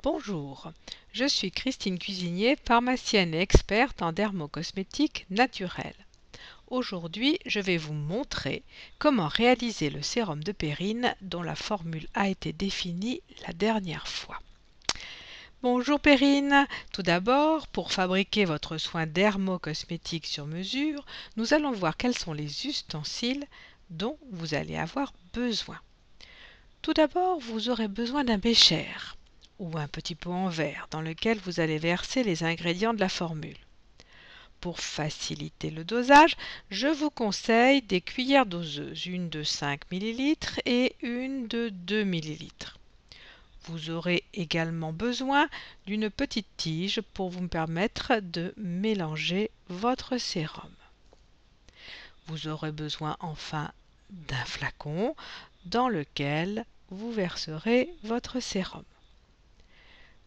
Bonjour, je suis Christine Cuisinier, pharmacienne et experte en dermocosmétiques naturels. Aujourd'hui, je vais vous montrer comment réaliser le sérum de Perrine dont la formule a été définie la dernière fois. Bonjour Perrine, tout d'abord, pour fabriquer votre soin dermocosmétique sur mesure, nous allons voir quels sont les ustensiles dont vous allez avoir besoin. Tout d'abord, vous aurez besoin d'un bécher ou un petit pot en verre dans lequel vous allez verser les ingrédients de la formule. Pour faciliter le dosage, je vous conseille des cuillères doseuses, une de 5 ml et une de 2 ml. Vous aurez également besoin d'une petite tige pour vous permettre de mélanger votre sérum. Vous aurez besoin enfin d'un flacon dans lequel vous verserez votre sérum.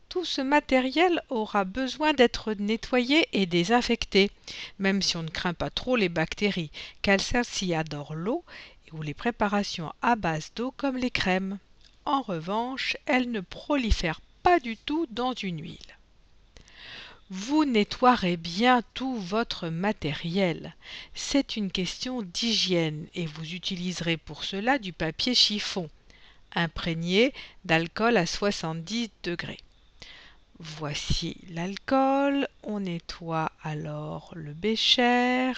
Tout ce matériel aura besoin d'être nettoyé et désinfecté, même si on ne craint pas trop les bactéries, car celles-ci adorent l'eau ou les préparations à base d'eau comme les crèmes. En revanche, elles ne prolifèrent pas du tout dans une huile. Vous nettoierez bien tout votre matériel. C'est une question d'hygiène et vous utiliserez pour cela du papier chiffon, imprégné d'alcool à 70 degrés. Voici l'alcool. On nettoie alors le bécher,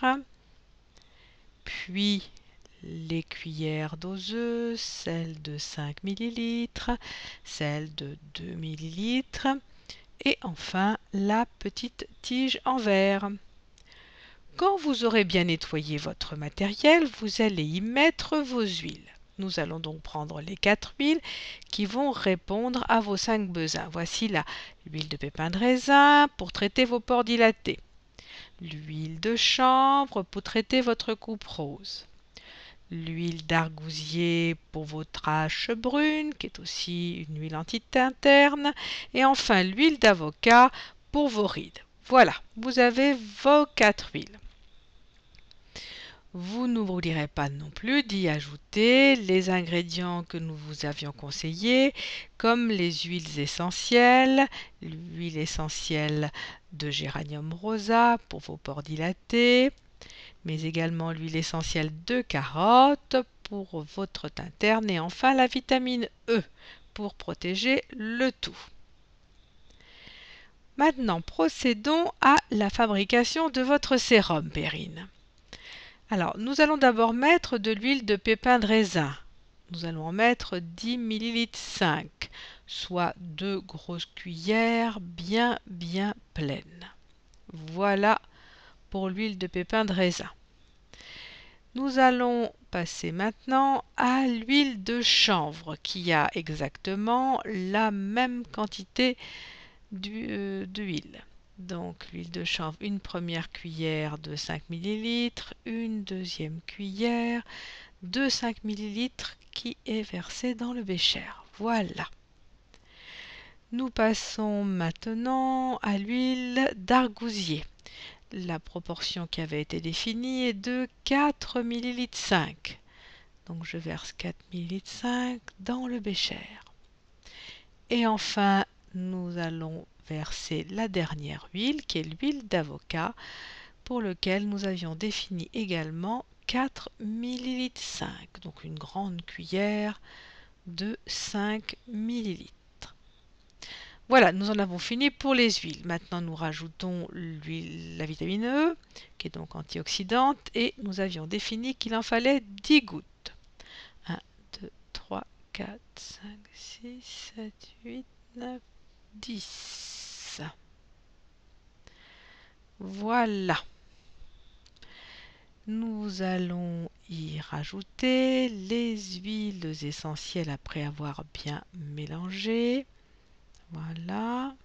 puis les cuillères doseuses, celle de 5 ml, celle de 2 ml et enfin la petite tige en verre. Quand vous aurez bien nettoyé votre matériel, vous allez y mettre vos huiles. Nous allons donc prendre les 4 huiles qui vont répondre à vos 5 besoins. Voici là l'huile de pépin de raisin pour traiter vos pores dilatés, l'huile de chanvre pour traiter votre coupe rose, l'huile d'argousier pour vos taches brunes, qui est aussi une huile anti-teint interne, et enfin l'huile d'avocat pour vos rides. Voilà, vous avez vos 4 huiles. Vous n'oublierez pas non plus d'y ajouter les ingrédients que nous vous avions conseillés, comme les huiles essentielles, l'huile essentielle de géranium rosa pour vos pores dilatés, mais également l'huile essentielle de carotte pour votre teint terne et enfin la vitamine E pour protéger le tout. Maintenant, procédons à la fabrication de votre sérum Perrine. Alors, nous allons d'abord mettre de l'huile de pépin de raisin. Nous allons en mettre 10 ml 5, soit 2 grosses cuillères bien pleines. Voilà pour l'huile de pépin de raisin. Nous allons passer maintenant à l'huile de chanvre qui a exactement la même quantité d'huile. Donc l'huile de chanvre, une première cuillère de 5 ml, une deuxième cuillère de 5 ml qui est versée dans le bécher. Voilà. Nous passons maintenant à l'huile d'argousier. La proportion qui avait été définie est de 4 ml 5. Donc je verse 4 ml 5 dans le bécher. Et enfin, nous allons verser la dernière huile qui est l'huile d'avocat pour lequel nous avions défini également 4 ml 5, donc une grande cuillère de 5 ml. Voilà, nous en avons fini pour les huiles. Maintenant, nous rajoutons la vitamine E, qui est donc antioxydante, et nous avions défini qu'il en fallait 10 gouttes. 1, 2, 3, 4, 5, 6, 7, 8, 9, 10. Voilà. Nous allons y rajouter les huiles essentielles après avoir bien mélangé. Voilà.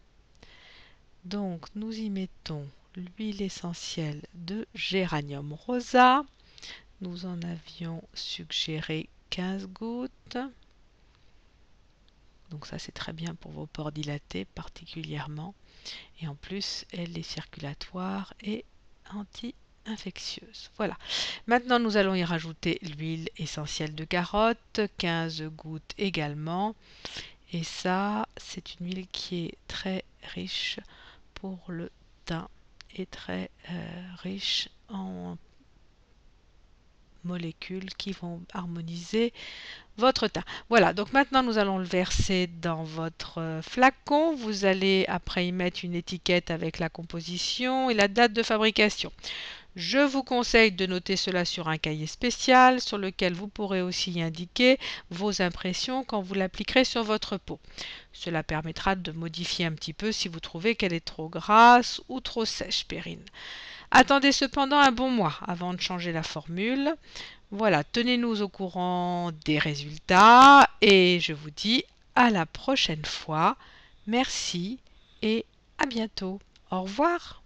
Donc nous y mettons l'huile essentielle de géranium rosa. Nous en avions suggéré 15 gouttes. Donc ça c'est très bien pour vos pores dilatés particulièrement. Et en plus, elle est circulatoire et anti-infectieuse. Voilà. Maintenant, nous allons y rajouter l'huile essentielle de carotte, 15 gouttes également. Et ça, c'est une huile qui est très riche pour le teint et très riche en molécules qui vont harmoniser votre teint. Voilà, donc maintenant nous allons le verser dans votre flacon. Vous allez après y mettre une étiquette avec la composition et la date de fabrication. Je vous conseille de noter cela sur un cahier spécial sur lequel vous pourrez aussi y indiquer vos impressions quand vous l'appliquerez sur votre peau. Cela permettra de modifier un petit peu si vous trouvez qu'elle est trop grasse ou trop sèche, Perrine. Attendez cependant un bon mois avant de changer la formule. Voilà, tenez-nous au courant des résultats et je vous dis à la prochaine fois. Merci et à bientôt. Au revoir.